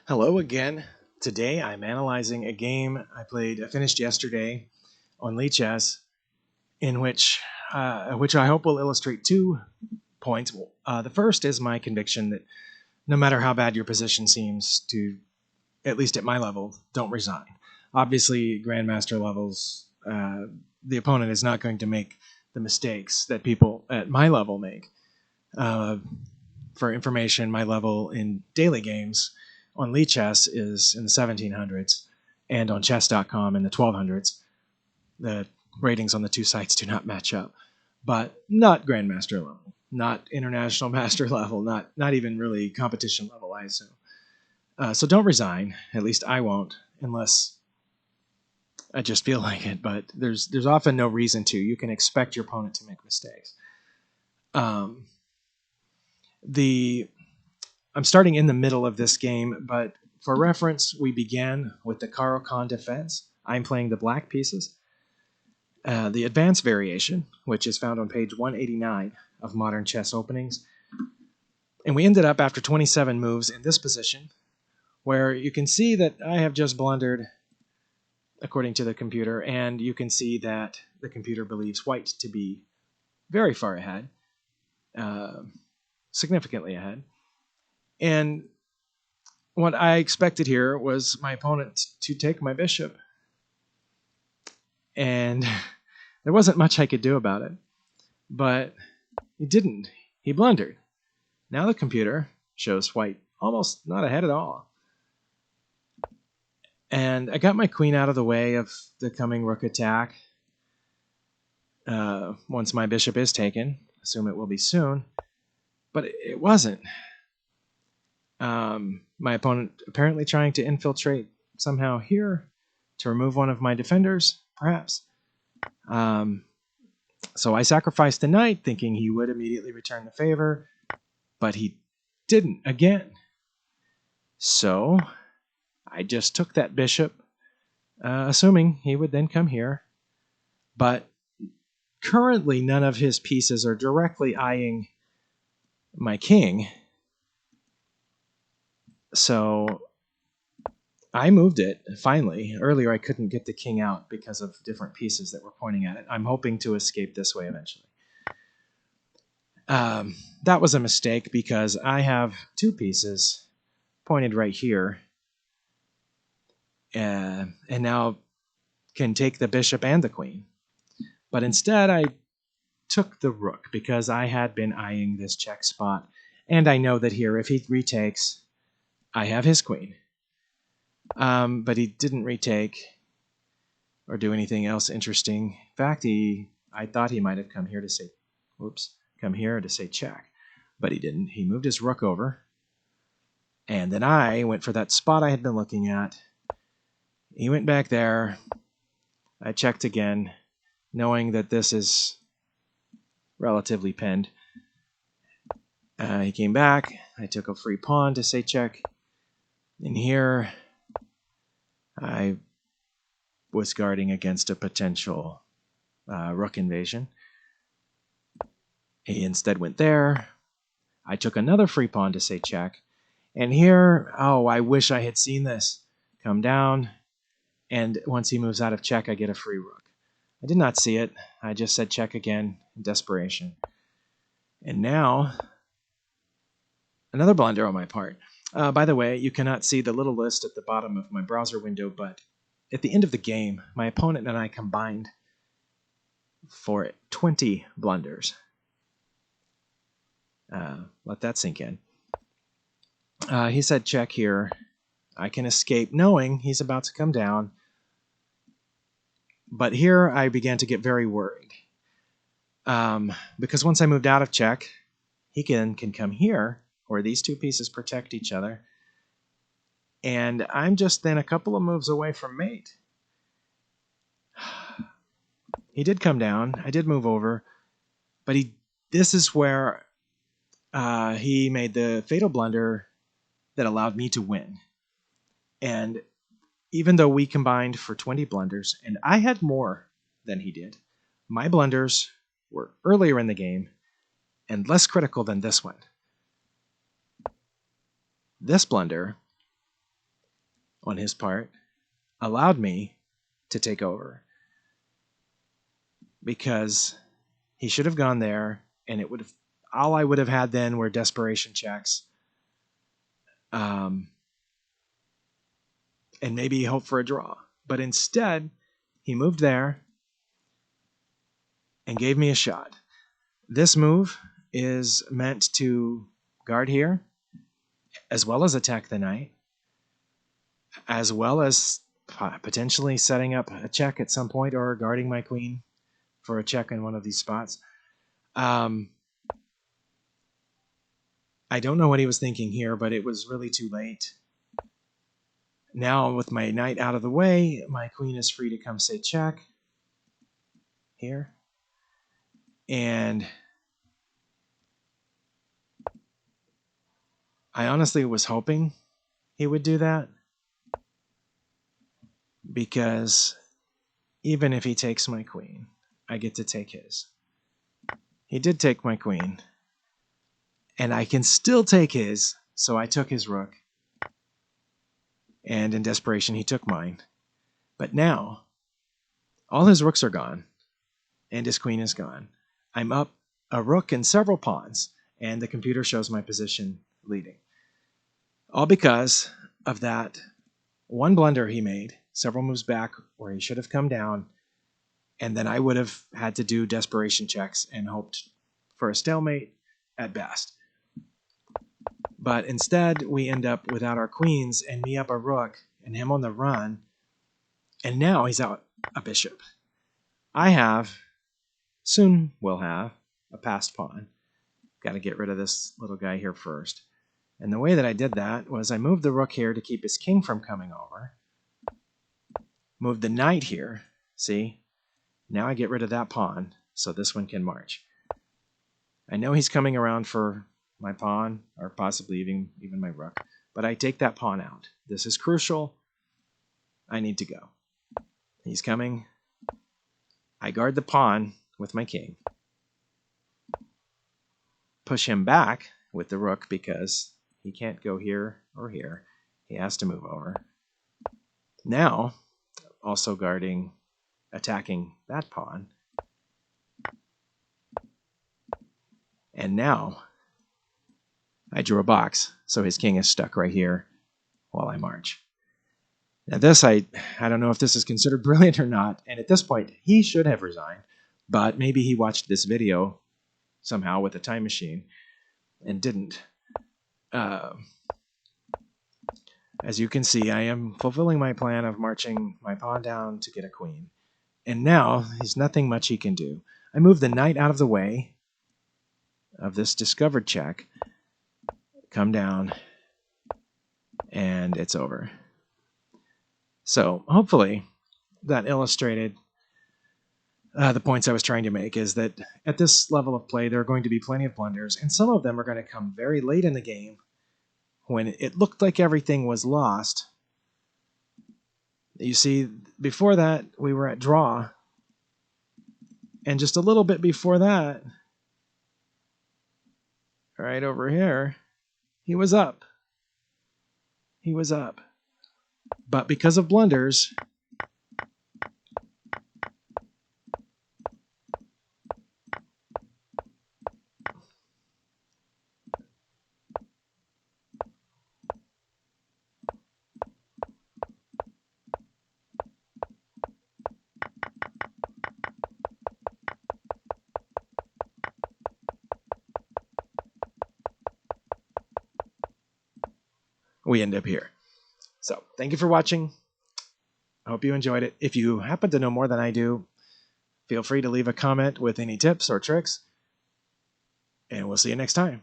Hello again. Today I'm analyzing a game I finished yesterday on Lichess, in which I hope will illustrate 2 points. The first is my conviction that no matter how bad your position seems to, at least at my level, don't resign. Obviously, grandmaster levels, the opponent is not going to make the mistakes that people at my level make. For information, my level in daily games on Lichess is in the 1700s, and on chess.com in the 1200s. The ratings on the two sites do not match up, but not grandmaster level, not international master level, not even really competition level ISO. So don't resign. At least I won't, unless I just feel like it. But there's often no reason to. You can expect your opponent to make mistakes. Um, I'm starting in the middle of this game, but for reference, we began with the Caro-Kann defense. I'm playing the black pieces. The advanced variation, which is found on page 189 of Modern Chess Openings. And we ended up, after 27 moves, in this position, where you can see that I have just blundered, according to the computer, and you can see that the computer believes white to be very far ahead, significantly ahead. And what I expected here was my opponent to take my bishop. And there wasn't much I could do about it. But he didn't. He blundered. Now the computer shows white almost not ahead at all. And I got my queen out of the way of the coming rook attack. Once my bishop is taken, assume it will be soon. But it wasn't. My opponent apparently trying to infiltrate somehow here to remove one of my defenders, perhaps. So I sacrificed the knight, thinking he would immediately return the favor, but he didn't again. So I just took that bishop, assuming he would then come here. But currently, none of his pieces are directly eyeing my king. So I moved it, finally. Earlier, I couldn't get the king out because of different pieces that were pointing at it. I'm hoping to escape this way eventually. That was a mistake because I have two pieces pointed right here, and now can take the bishop and the queen. But instead, I took the rook because I had been eyeing this check spot, and I know that here, if he retakes, I have his queen. But he didn't retake or do anything else interesting. In fact, I thought he might have come here to say, come here to say check, but he didn't. He moved his rook over, and then I went for that spot I had been looking at. He went back there. I checked again, knowing that this is relatively pinned. He came back. I took a free pawn to say check. And here, I was guarding against a potential rook invasion. He instead went there. I took another free pawn to say check. And here, oh, I wish I had seen this. Come down, and once he moves out of check, I get a free rook. I did not see it. I just said check again in desperation. And now, another blunder on my part. By the way, you cannot see the little list at the bottom of my browser window, but at the end of the game, my opponent and I combined for 20 blunders. Let that sink in. He said check here. I can escape knowing he's about to come down. But here I began to get very worried. Because once I moved out of check, he can come here, where these two pieces protect each other. And I'm just then a couple of moves away from mate. He did come down. I did move over. But this is where he made the fatal blunder that allowed me to win. And even though we combined for 20 blunders, and I had more than he did, my blunders were earlier in the game and less critical than this one. This blunder on his part allowed me to take over, because he should have gone there, and it would have, all I would have had then were desperation checks, and maybe hope for a draw. But instead, he moved there and gave me a shot. This move is meant to guard here, as well as attack the knight, as well as potentially setting up a check at some point, or guarding my queen for a check in one of these spots. I don't know what he was thinking here, but it was really too late. Now, with my knight out of the way, my queen is free to come say check here. And I honestly was hoping he would do that, because even if he takes my queen, I get to take his. He did take my queen, and I can still take his, so I took his rook. And in desperation, he took mine. But now, all his rooks are gone, and his queen is gone. I'm up a rook and several pawns, and the computer shows my position leading. All because of that one blunder he made, several moves back where he should have come down, and then I would have had to do desperation checks and hoped for a stalemate at best. But instead, we end up without our queens, and me up a rook, and him on the run, and now he's out a bishop. I have, soon will have, a passed pawn. Got to get rid of this little guy here first. And the way that I did that was I moved the rook here to keep his king from coming over. Moved the knight here, see? Now I get rid of that pawn, so this one can march. I know he's coming around for my pawn, or possibly even my rook, but I take that pawn out. This is crucial. I need to go. He's coming. I guard the pawn with my king. Push him back with the rook because he can't go here or here. He has to move over. Now, also guarding, attacking that pawn. And now, I drew a box, so his king is stuck right here while I march. Now this, I don't know if this is considered brilliant or not, and at this point, he should have resigned, but maybe he watched this video somehow with a time machine and didn't. As you can see, I am fulfilling my plan of marching my pawn down to get a queen. And now, there's nothing much he can do. I move the knight out of the way of this discovered check, come down, and it's over. So hopefully that illustrated the points I was trying to make, is that at this level of play, there are going to be plenty of blunders, and some of them are going to come very late in the game when it looked like everything was lost. You see, before that, we were at draw, and just a little bit before that, right over here, he was up. He was up. But because of blunders, we end up here. So thank you for watching. I hope you enjoyed it. If you happen to know more than I do, feel free to leave a comment with any tips or tricks, and we'll see you next time.